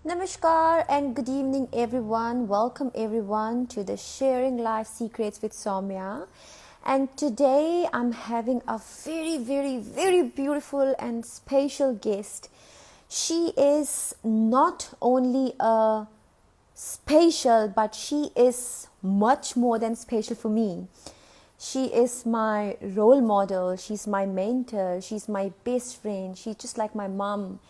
Namaskar and good evening, everyone. Welcome, everyone, to the Sharing Life Secrets with Saumya. And today I'm having a very, very, very beautiful and special guest. She is not only a special, but she is much more than special for me. She is my role model, she's my mentor, she's my best friend, she's just like my mom.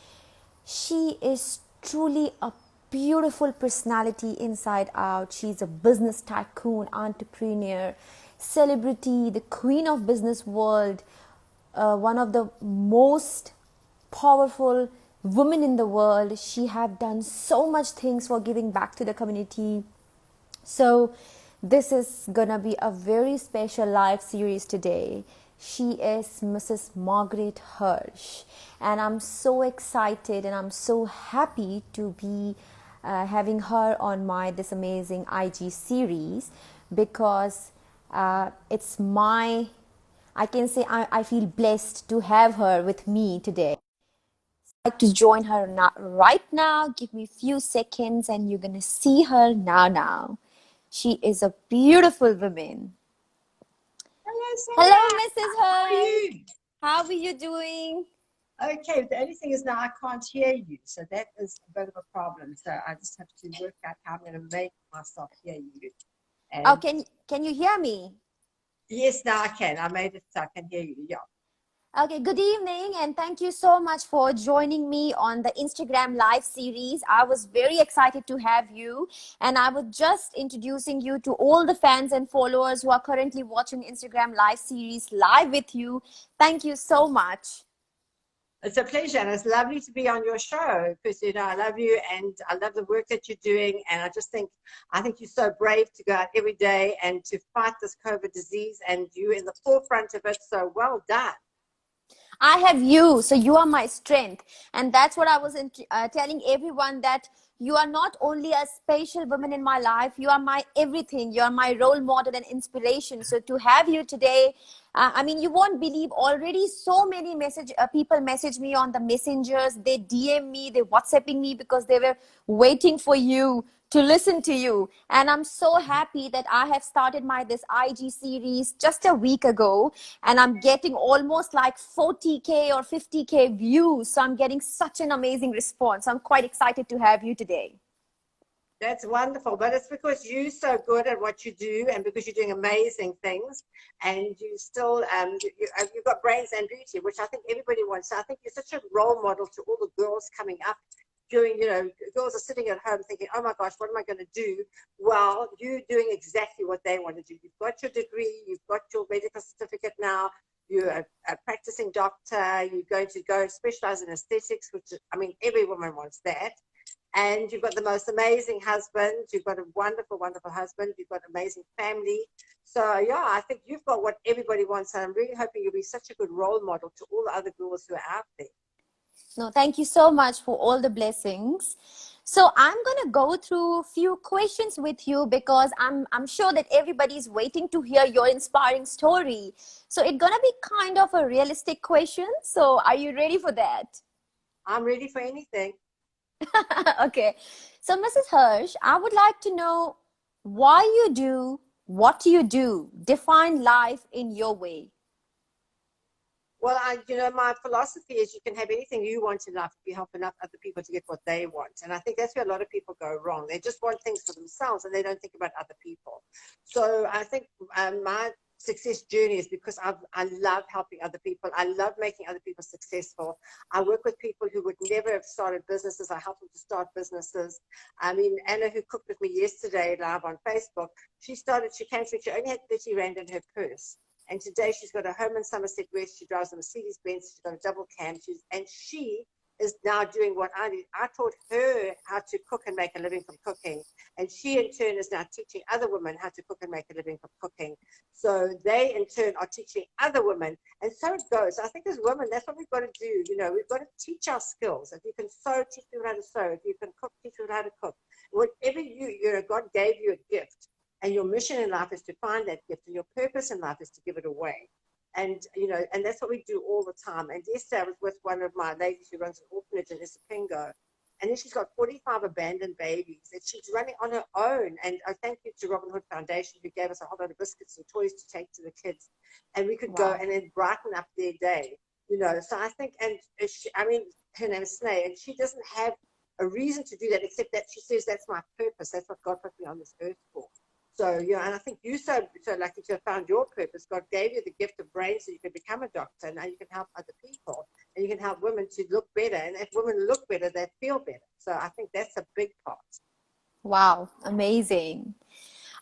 She is truly a beautiful personality inside out. She's a business tycoon, entrepreneur, celebrity, the queen of business world, one of the most powerful women in the world. She have done so much things for giving back to the community. So, this is gonna be a very special live series today. She is Mrs. Margaret Hirsch, and I'm so excited and I'm so happy to be having her on my this amazing IG series because it's my I can say I feel blessed to have her with me today. I'd like to join her right now. Give me a few seconds and you're gonna see her now. She is a beautiful woman. Hello, Hello, Sarah. Mrs. How are Hirsch. you? How are you doing? Okay, the only thing is now I can't hear you, so that is a bit of a problem. So I just have to work out how I'm going to make myself hear you. Oh, And can you hear me? yes, now I can. I made it so I can hear you. Yeah. Okay, good evening, and thank you so much for joining me on the Instagram live series. I was very excited to have you, and I was just introducing you to all the fans and followers who are currently watching Instagram live series live with you. Thank you so much. It's a pleasure, and it's lovely to be on your show because I love you and I love the work that you're doing. And I think you're so brave to go out every day and to fight this COVID disease, and you're in the forefront of it. So well done. I have you, so you are my strength. And that's what I was telling everyone, that you are not only a special woman in my life, you are my everything. You are my role model and inspiration. So to have you today, I mean, you won't believe, already so many people message me on the messengers. They DM me, they WhatsApping me because they were waiting for you to listen to you. And I'm so happy that I have started my this IG series just a week ago, and I'm getting almost like 40K or 50K views. So I'm getting such an amazing response. I'm quite excited to have you today. That's wonderful, but it's because you're so good at what you do, and because you're doing amazing things, and you still you've got brains and beauty, which I think everybody wants. So I think you're such a role model to all the girls coming up. Girls are sitting at home thinking, "Oh my gosh, what am I going to do?" Well, you're doing exactly what they want to do. You've got your degree, you've got your medical certificate now. You're a practicing doctor. You're going to go specialize in aesthetics, which I mean, every woman wants that, and you've got the most amazing husband. You've got a wonderful, wonderful husband. You've got an amazing family. So, yeah, I think you've got what everybody wants. And I'm really hoping you'll be such a good role model to all the other girls who are out there. No, thank you so much for all the blessings. So I'm going to go through a few questions with you because I'm sure that everybody's waiting to hear your inspiring story. So it's going to be kind of a realistic question. So are you ready for that? I'm ready for anything. Okay. So Mrs. Hirsch, I would like to know why you do what you do. Define life in your way. Well, my philosophy is you can have anything you want in life if you help enough other people to get what they want. And I think that's where a lot of people go wrong. They just want things for themselves and they don't think about other people. So I think my success journey is because I love helping other people. I love making other people successful. I work with people who would never have started businesses. I help them to start businesses. I mean, Anna, who cooked with me yesterday live on Facebook, she came to me, she only had 30 Rand in her purse. And today she's got a home in Somerset West. She drives a Mercedes Benz. She's got a double cam. She is now doing what I did. I taught her how to cook and make a living from cooking. And she in turn is now teaching other women how to cook and make a living from cooking. So they in turn are teaching other women. And so it goes. I think as women, that's what we've got to do. We've got to teach our skills. If you can sew, teach people how to sew. If you can cook, teach people how to cook. Whatever God gave you a gift. And your mission in life is to find that gift, and your purpose in life is to give it away. And that's what we do all the time. And yesterday I was with one of my ladies who runs an orphanage in Isipingo, And then she's got 45 abandoned babies that she's running on her own. And thank you to Robin Hood Foundation, who gave us a whole lot of biscuits and toys to take to the kids. And we could go Wow. and then brighten up their day, you know. So I think, and I mean, her name is Snay, and she doesn't have a reason to do that except that she says, that's my purpose. That's what God put me on this earth for. So, you know, and I think you're so lucky to have found your purpose. God gave you the gift of brains so you can become a doctor. And now you can help other people, and you can help women to look better. And if women look better, they feel better. So I think that's a big part. Wow, amazing.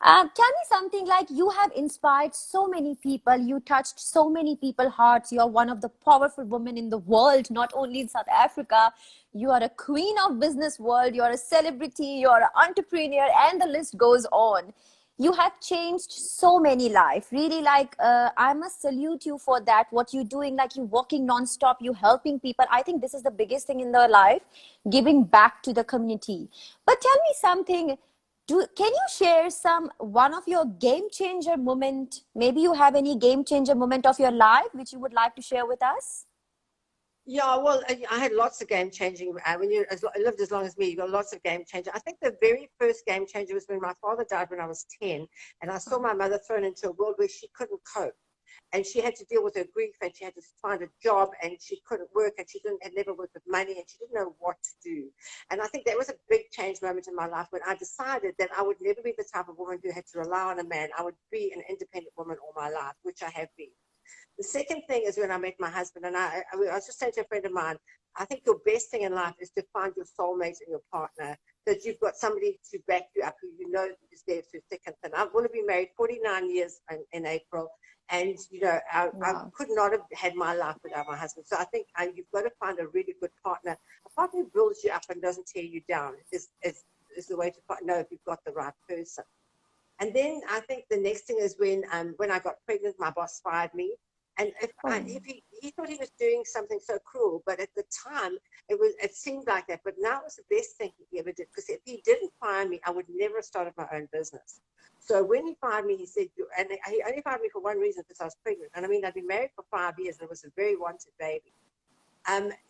Tell me something, like, you have inspired so many people, you touched so many people's hearts. You are one of the powerful women in the world, not only in South Africa. You are a queen of business world, you are a celebrity, you are an entrepreneur, and the list goes on. You have changed so many lives. Really, like, I must salute you for that. What you're doing, like, you working non-stop, you helping people. I think this is the biggest thing in their life, giving back to the community. But tell me something. Can you share one of your game changer moment? Maybe you have any game changer moment of your life which you would like to share with us? Yeah, well, I had lots of game changing. When you lived as long as me, you got lots of game changer. I think the very first game changer was when my father died when I was 10, and I saw my mother thrown into a world where she couldn't cope. And she had to deal with her grief, and she had to find a job, and she couldn't work, and she had never worked with money, and she didn't know what to do. And I think that was a big change moment in my life when I decided that I would never be the type of woman who had to rely on a man. I would be an independent woman all my life, which I have been. The second thing is when I met my husband, and I was just saying to a friend of mine, I think your best thing in life is to find your soulmate and your partner, that you've got somebody to back you up who you know is there through thick and thin. I'm going to be married 49 years in April, and you know I Wow. could not have had my life without my husband. So I think you've got to find a really good partner, a partner who builds you up and doesn't tear you down. Is the way to know if you've got the right person. And then I think the next thing is when I got pregnant, my boss fired me. And Oh, if he thought he was doing something so cruel, but at the time it seemed like that. But now it was the best thing he ever did, because if he didn't fire me, I would never have started my own business. So when he fired me, he said, and he only fired me for one reason, because I was pregnant. And I mean, I'd been married for 5 years, and it was a very wanted baby.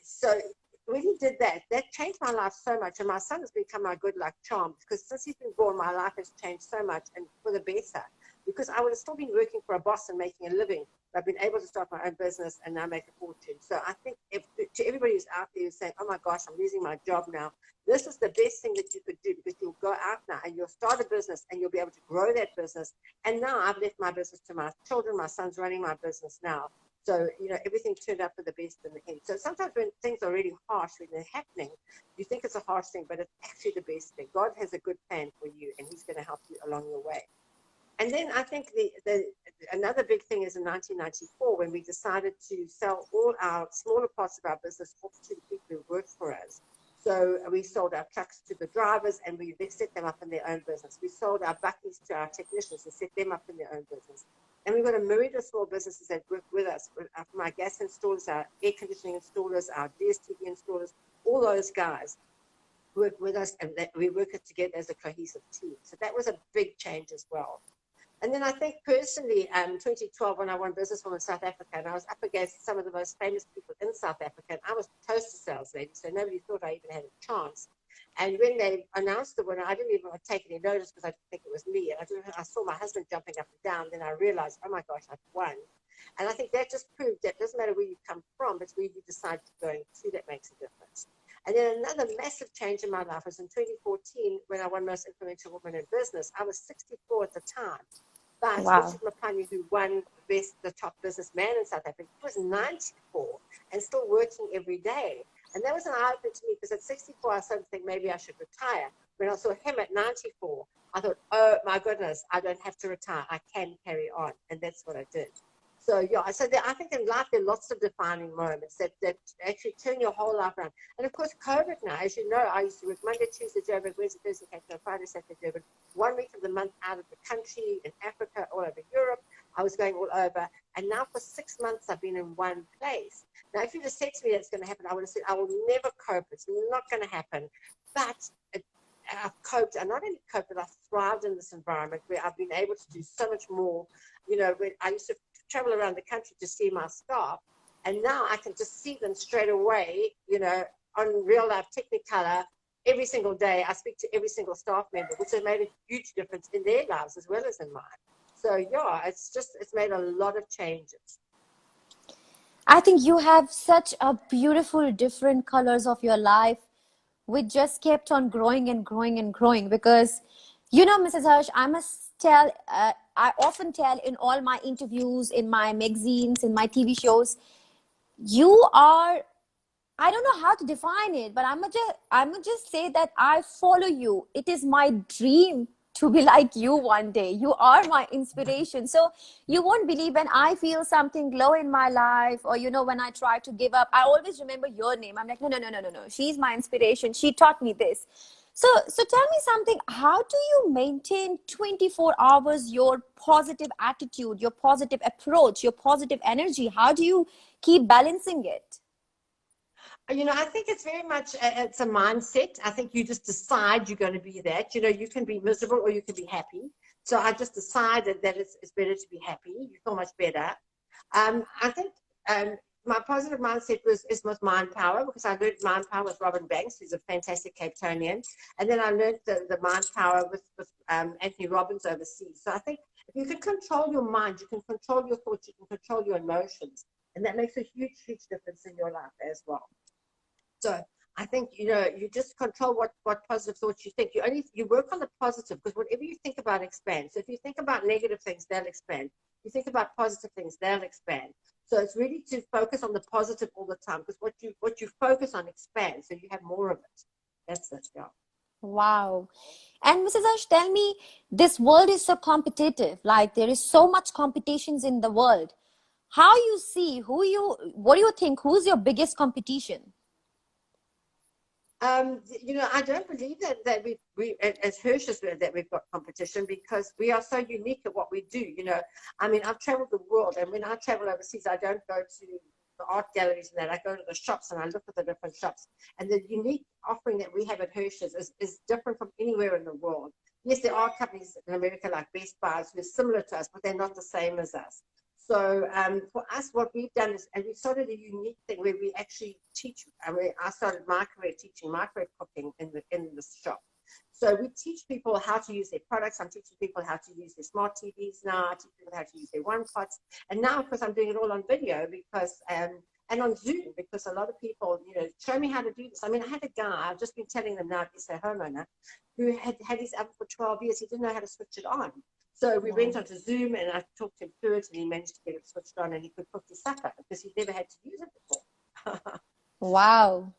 So when he did that, that changed my life so much. And my son has become my good luck charm, because since he's been born, my life has changed so much, and for the better. Because I would have still been working for a boss and making a living, but I've been able to start my own business and now make a fortune. So I think to everybody who's out there who's saying, oh my gosh, I'm losing my job now, this is the best thing that you could do, because you'll go out now and you'll start a business and you'll be able to grow that business. And now I've left my business to my children. My son's running my business now. So, you know, everything turned out for the best in the end. So sometimes when things are really harsh, when they're happening, you think it's a harsh thing, but it's actually the best thing. God has a good plan for you, and he's going to help you along your way. And then I think another big thing is in 1994, when we decided to sell all our smaller parts of our business off to the people who work for us. So we sold our trucks to the drivers, and we set them up in their own business. We sold our buckies to our technicians and set them up in their own business. And we've got a myriad of small businesses that work with us, from our gas installers, our air conditioning installers, our DSTV installers, all those guys work with us, and we work together as a cohesive team. So that was a big change as well. And then I think personally, 2012, when I won Businesswoman South Africa, and I was up against some of the most famous people in South Africa, and I was toaster sales lady, so nobody thought I even had a chance. And when they announced the winner, I didn't even take any notice, because I didn't think it was me. And I saw my husband jumping up and down. Then I realized, oh my gosh, I've won. And I think that just proved that it doesn't matter where you come from, it's where you decide to go to that makes a difference. And then another massive change in my life was in 2014, when I won Most Influential Woman in Business. I was 64 at the time. But wow. Richard Mapani, who won the top businessman in South Africa, he was 94 and still working every day. And that was an eye-opener to me, because at 64, I started to think maybe I should retire. When I saw him at 94, I thought, oh my goodness, I don't have to retire. I can carry on. And that's what I did. So yeah, so I think in life there are lots of defining moments that actually turn your whole life around. And of course, COVID now, as you know, I used to work Monday, Tuesday, Joburg, Wednesday, Thursday, Cape Town, Friday, Saturday, Durban, 1 week of the month out of the country, in Africa, all over Europe. I was going all over. And now for 6 months, I've been in one place. Now, if you just said to me that's going to happen, I would have said, I will never cope. It's not going to happen. But I've coped. I not only coped, but I've thrived in this environment where I've been able to do so much more. You know, when I used to travel around the country to see my staff, and now I can just see them straight away, you know, on real life Technicolor, every single day I speak to every single staff member, which has made a huge difference in their lives as well as in mine. So yeah, it's made a lot of changes. I think you have such a beautiful different colors of your life, which just kept on growing and growing and growing. Because, Mrs. Hirsch, I must tell, I often tell in all my interviews, in my magazines, in my TV shows, you are, I don't know how to define it, but I'm gonna just say that I follow you. It is my dream to be like you one day. You are my inspiration. So you won't believe when I feel something low in my life, or when I try to give up, I always remember your name. I'm like, no, no, no, no, no, no. She's my inspiration. She taught me this. So tell me something. How do you maintain 24 hours your positive attitude, your positive approach, your positive energy? How do you keep balancing it? I think it's very much it's a mindset. I think you just decide you're going to be that. You can be miserable or you can be happy. So I just decided that it's better to be happy. You feel much better. I think my positive mindset is with mind power, because I learned mind power with Robin Banks, who's a fantastic Cape Townian, and then I learned the mind power with Anthony Robbins overseas. So I think if you can control your mind, you can control your thoughts, you can control your emotions, and that makes a huge, huge difference in your life as well. So I think, you just control what positive thoughts you think. You work on the positive, because whatever you think about expands. So if you think about negative things, they'll expand. If you think about positive things, they'll expand. So it's really to focus on the positive all the time, because what you focus on expands, so you have more of it. That's it, yeah. Wow. And Mrs. Ash, tell me, this world is so competitive. Like there is so much competitions in the world. How you see what do you think? Who's your biggest competition? I don't believe that we as Hirsch's that we've got competition, because we are so unique at what we do. I mean, I've traveled the world, and when I travel overseas, I don't go to the art galleries and that. I go to the shops and I look at the different shops. And the unique offering that we have at Hirsch's is different from anywhere in the world. Yes, there are companies in America like Best Buys who are similar to us, but they're not the same as us. So for us, what we've done is, and we started a unique thing where we actually teach. I started my career teaching microwave cooking in the shop. So we teach people how to use their products. I'm teaching people how to use their smart TVs now. I teach people how to use their one pots. And now, of course, I'm doing it all on video, because and on Zoom, because a lot of people, show me how to do this. I mean, I had a guy, I've just been telling them now, he's a homeowner, who had his oven for 12 years. He didn't know how to switch it on. So we went onto Zoom and I talked him through it, and he managed to get it switched on, and he could cook his supper because he'd never had to use it before. Wow.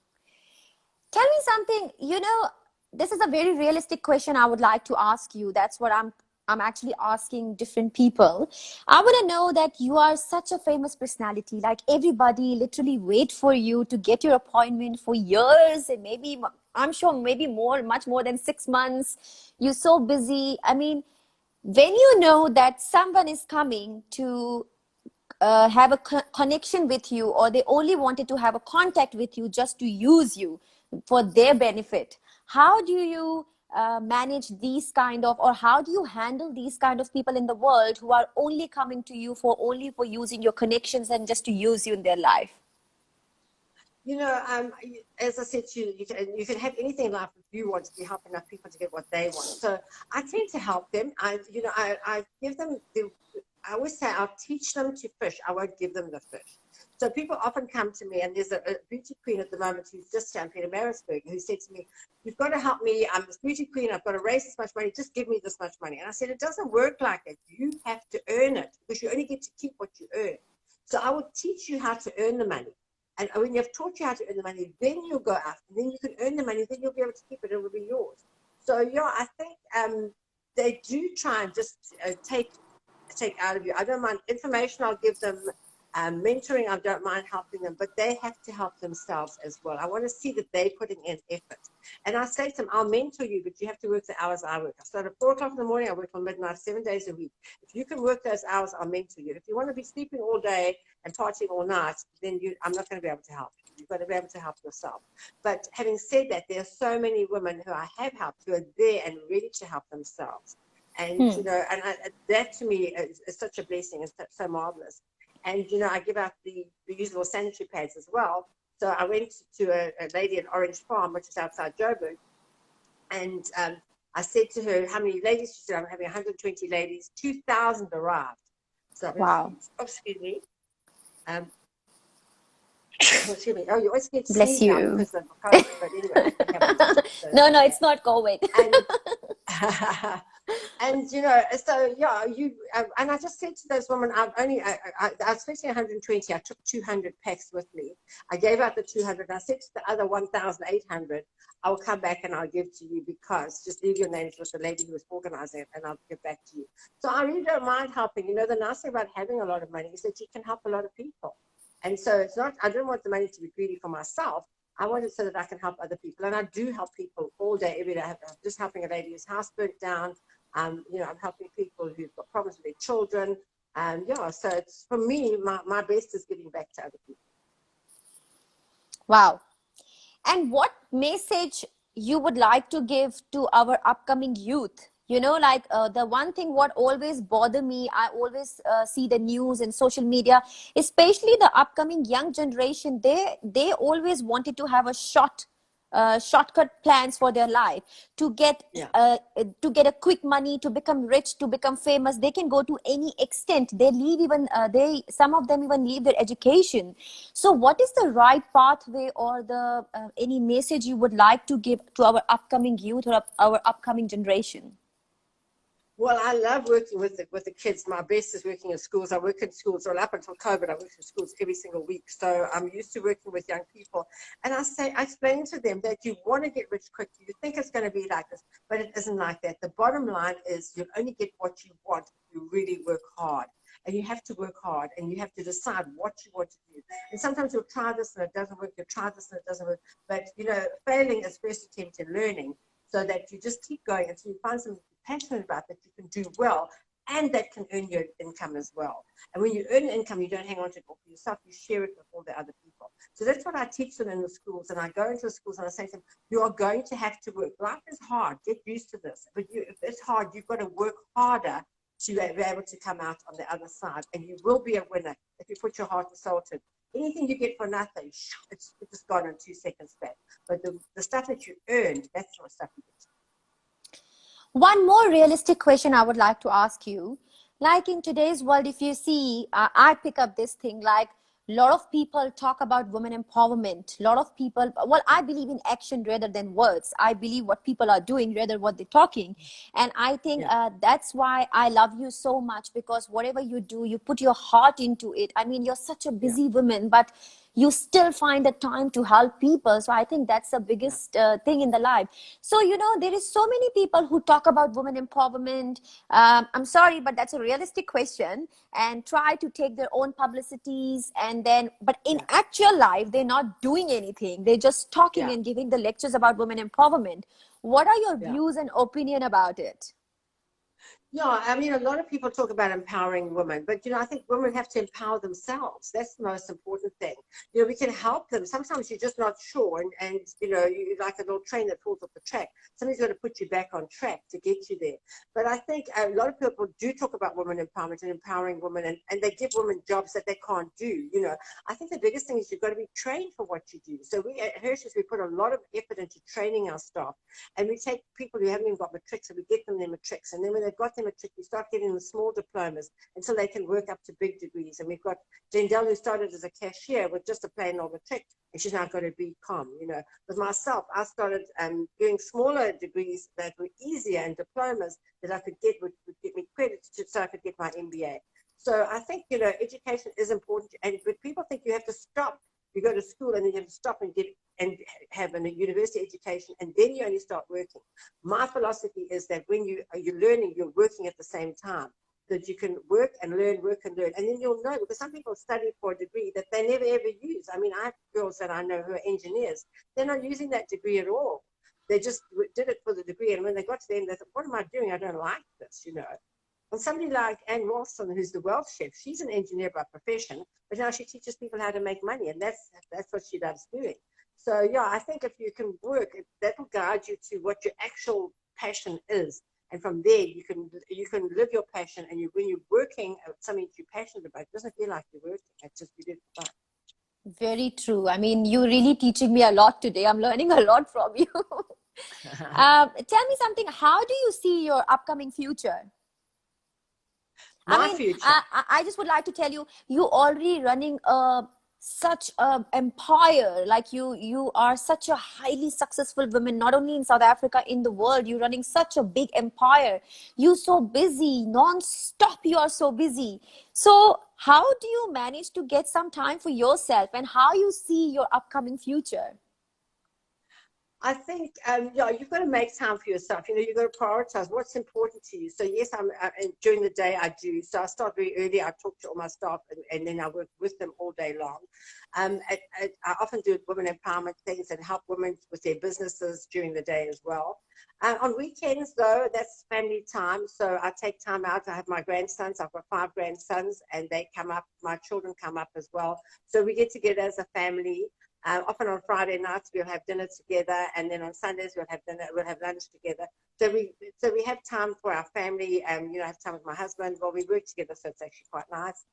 Tell me something, this is a very realistic question I would like to ask you. That's what I'm actually asking different people. I want to know that you are such a famous personality. Like everybody literally wait for you to get your appointment for years, and maybe, I'm sure, maybe much more than 6 months. You're so busy. I mean, when you know that someone is coming to have a connection with you, or they only wanted to have a contact with you just to use you for their benefit, how do you manage these kind of, or how do you handle these kind of people in the world who are only coming to you for using your connections and just to use you in their life? As I said to you, you can have anything in life if you want to be helping enough people to get what they want. So I tend to help them. I give them I always say I'll teach them to fish. I won't give them the fish. So people often come to me, and there's a beauty queen at the moment who's just down Peter Marisburg, who said to me, "You've got to help me. I'm this beauty queen. I've got to raise this much money. Just give me this much money." And I said, "It doesn't work like that. You have to earn it, because you only get to keep what you earn." So I will teach you how to earn the money. And when you've taught you how to earn the money, then you'll go out, and then you can earn the money, then you'll be able to keep it. It will be yours. So, yeah, I think they do try and just take out of you. I don't mind information. I'll give them mentoring. I don't mind helping them, but they have to help themselves as well. I want to see that they're putting in effort. And I say to them, I'll mentor you, but you have to work the hours I work. I start at 4 o'clock in the morning. I work till midnight, 7 days a week. If you can work those hours, I'll mentor you. If you want to be sleeping all day and partying all night, then I'm not going to be able to help you. You've got to be able to help yourself. But having said that, there are so many women who I have helped who are there and ready to help themselves. And, that to me is such a blessing. It's so marvelous. And, I give out the reusable sanitary pads as well. So I went to a lady at Orange Farm, which is outside Joburg, And I said to her, how many ladies? She said, I'm having 120 ladies. 2,000 arrived. So Wow. excuse me. Excuse me. Oh, you always get Bless sneeze now you. because of COVID. But anyway, it happens. So No, it's no, okay. it's not COVID. And and so yeah, and I just said to those women, I was expecting 120. I took 200 packs with me. I gave out the 200. I said to the other 1,800, I'll come back and I'll give to you, because just leave your names with the lady who was organizing it, and I'll give back to you. So I really don't mind helping. The nice thing about having a lot of money is that you can help a lot of people. And so it's not, I didn't want the money to be greedy for myself. I want it so that I can help other people. And I do help people all day, every day. I'm just helping a lady whose house burnt down. I'm helping people who've got problems with their children. And so it's, for me, my best is giving back to other people. Wow. And what message you would like to give to our upcoming youth? The one thing what always bother me, I always see the news and social media, especially the upcoming young generation. They always wanted to have a shortcut plans for their life, to get Yeah. to get a quick money, to become rich, to become famous. They can go to any extent. They leave even they some of them even leave their education. So what is the right pathway, or the any message you would like to give to our upcoming youth, or our upcoming generation? Well, I love working with the kids. My best is working in schools. I work in schools, well, up until COVID, I worked in schools every single week. So I'm used to working with young people. And I explain to them that you want to get rich quick. You think it's going to be like this, but it isn't like that. The bottom line is you'll only get what you want if you really work hard. And you have to work hard, and you have to decide what you want to do. And sometimes you'll try this and it doesn't work. You'll try this and it doesn't work. But, failing is first attempt in learning, so that you just keep going until you find something passionate about that you can do well, and that can earn your income as well. And when you earn income, you don't hang on to it all for yourself, you share it with all the other people. So that's what I teach them in the schools. And I go into the schools and I say to them, you are going to have to work. Life is hard, get used to this. But if it's hard, you've got to work harder to be able to come out on the other side. And you will be a winner if you put your heart and soul to it. Anything you get for nothing, it's just gone in 2 seconds back. But the stuff that you earn, that's the stuff you get. One more realistic question I would like to ask you. Like in today's world, if you see, I pick up this thing, like a lot of people talk about women empowerment. A lot of people, well, I believe in action rather than words. I believe what people are doing rather what they're talking. And I think that's why I love you so much, because whatever you do, you put your heart into it. I mean, you're such a busy woman, but you still find the time to help people. So I think that's the biggest thing in the life. So, there is so many people who talk about women empowerment. I'm sorry, but that's a realistic question, and try to take their own publicities. And then, but in actual life, they're not doing anything. They're just talking and giving the lectures about women empowerment. What are your views and opinion about it? Yeah, I mean, a lot of people talk about empowering women, but, I think women have to empower themselves. That's the most important thing. We can help them. Sometimes you're just not sure, and you're like a little train that falls off the track. Somebody's got to put you back on track to get you there. But I think a lot of people do talk about women empowerment and empowering women, and they give women jobs that they can't do. I think the biggest thing is you've got to be trained for what you do. So we at Hirsch's, we put a lot of effort into training our staff, and we take people who haven't even got matrics, and we get them their matrics, and then when they've got matric, we start getting the small diplomas until they can work up to big degrees. And we've got Jendelle, who started as a cashier with just a plain old matric, and she's now got a BCom. With myself, I started doing smaller degrees that were easier, and diplomas that I could get would get me credit so I could get my MBA. So I think education is important, but people think you have to stop. You go to school and then you have to stop and have a university education, and then you only start working. My philosophy is that when you're learning, you're working at the same time, that you can work and learn, and then you'll know, because some people study for a degree that they never ever use. I mean, I have girls that I know who are engineers. They're not using that degree at all. They just did it for the degree, and when they got to the end, they thought, what am I doing? I don't like this, And somebody like Anne Wilson, who's the Welsh chef, she's an engineer by profession, but now she teaches people how to make money, and that's what she loves doing. So yeah, I think if you can work, that will guide you to what your actual passion is, and from there you can live your passion. And when you're working at something that you're passionate about, it doesn't feel like you're working; it's just you do it for fun. Very true. I mean, you're really teaching me a lot today. I'm learning a lot from you. Tell me something. How do you see your upcoming future? I My mean, future. I just would like to tell you, you already running such a empire. Like you are such a highly successful woman, not only in South Africa, in the world. You're running such a big empire. You so busy, non-stop. You are so busy. So how do you manage to get some time for yourself, and how you see your upcoming future? I think, yeah, you've got to make time for yourself. You've got to prioritize what's important to you. So yes, and during the day I do. So I start very early. I talk to all my staff, and then I work with them all day long. I often do women empowerment things and help women with their businesses during the day as well. On weekends, though, that's family time. So I take time out. I have my grandsons. I've got 5 grandsons, and they come up. My children come up as well. So we get together as a family. Often on Friday nights we'll have dinner together, and then on Sundays we'll have dinner. We'll have lunch together. So we have time for our family, and I have time with my husband. Well, we work together, so it's actually quite nice.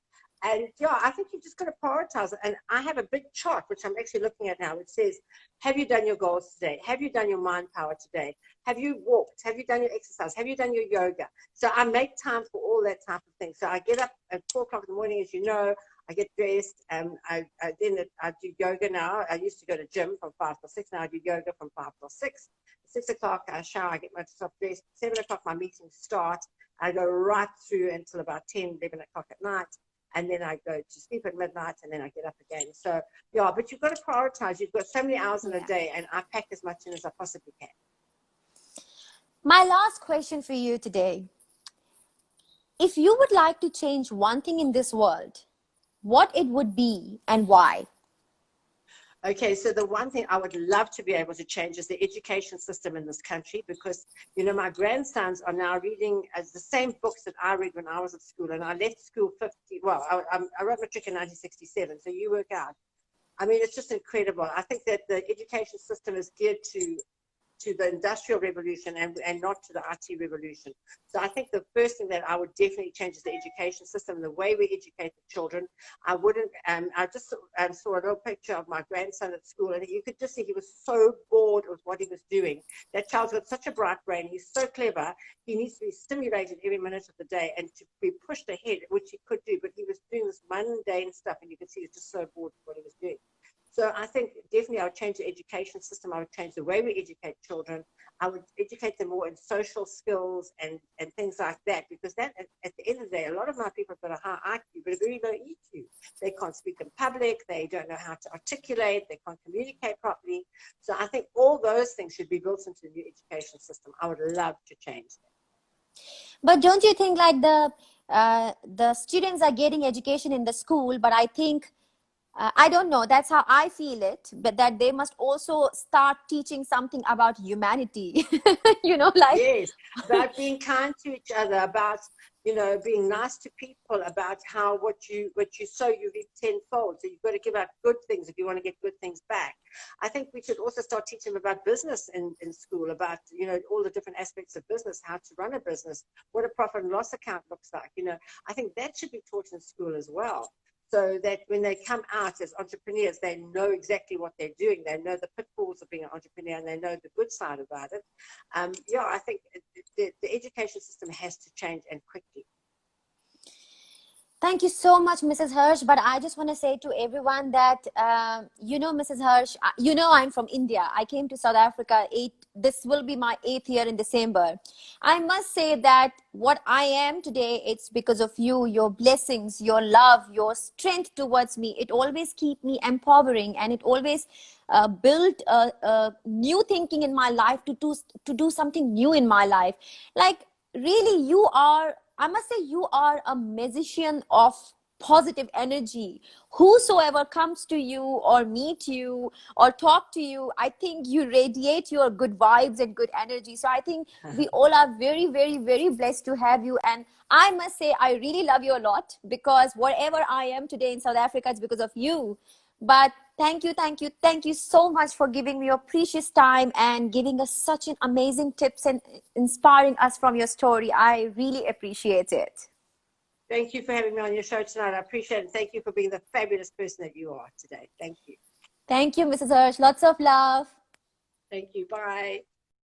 And yeah, I think you've just got to prioritize it. And I have a big chart which I'm actually looking at now, which says, have you done your goals today? Have you done your mind power today? Have you walked? Have you done your exercise? Have you done your yoga? So I make time for all that type of thing. So I get up at 4 o'clock in the morning, as you know. I get dressed, and I do yoga now. I used to go to gym from 5 till 6. Now I do yoga from 5 till 6. 6 o'clock, I shower, I get myself dressed. 7 o'clock, my meetings start. I go right through until about 10, 11 o'clock at night. And then I go to sleep at midnight, and then I get up again. So, yeah, but you've got to prioritize. You've got so many hours in a day, and I pack as much in as I possibly can. My last question for you today. If you would like to change one thing in this world, what it would be and why? Okay, so the one thing I would love to be able to change is the education system in this country, because, my grandsons are now reading as the same books that I read when I was at school, and I left school I wrote matric in 1967, so you work out. I mean, it's just incredible. I think that the education system is geared to the industrial revolution and not to the IT revolution. So I think the first thing that I would definitely change is the education system, the way we educate the children. I just saw a little picture of my grandson at school, and you could just see he was so bored with what he was doing. That child's got such a bright brain. He's so clever. He needs to be stimulated every minute of the day and to be pushed ahead, which he could do, but he was doing this mundane stuff, and you could see he was just so bored with what he was doing. So I think definitely I would change the education system. I would change the way we educate children. I would educate them more in social skills and things like that, because that, at the end of the day, a lot of my people have got a high IQ, but a very low EQ. They can't speak in public. They don't know how to articulate. They can't communicate properly. So I think all those things should be built into the new education system. I would love to change that. But don't you think like the students are getting education in the school, but I think I don't know, that's how I feel it, but that they must also start teaching something about humanity. Like Yes, about being kind to each other, about being nice to people, about how what you sow you reap tenfold. So you've got to give out good things if you want to get good things back. I think we should also start teaching them about business in school, about all the different aspects of business, how to run a business, what a profit and loss account looks like. I think that should be taught in school as well, so that when they come out as entrepreneurs, they know exactly what they're doing. They know the pitfalls of being an entrepreneur, and they know the good side about it. I think the education system has to change, and quickly. Thank you so much, Mrs. Hirsch. But I just want to say to everyone that, Mrs. Hirsch, I'm from India. I came to South Africa. This will be my 8th year in December. I must say that what I am today, it's because of you, your blessings, your love, your strength towards me. It always keep me empowering, and it always build new thinking in my life to do something new in my life. Like, really, I must say, you are a magician of positive energy. Whosoever comes to you or meet you or talk to you, I think you radiate your good vibes and good energy. So I think we all are very, very, very blessed to have you. And I must say, I really love you a lot, because wherever I am today in South Africa, it's because of you. But thank you so much for giving me your precious time and giving us such an amazing tips and inspiring us from your story. I really appreciate it. Thank you for having me on your show tonight. I appreciate it. Thank you for being the fabulous person that you are today. Thank you. Thank you, Mrs. Hirsch. Lots of love. Thank you. Bye.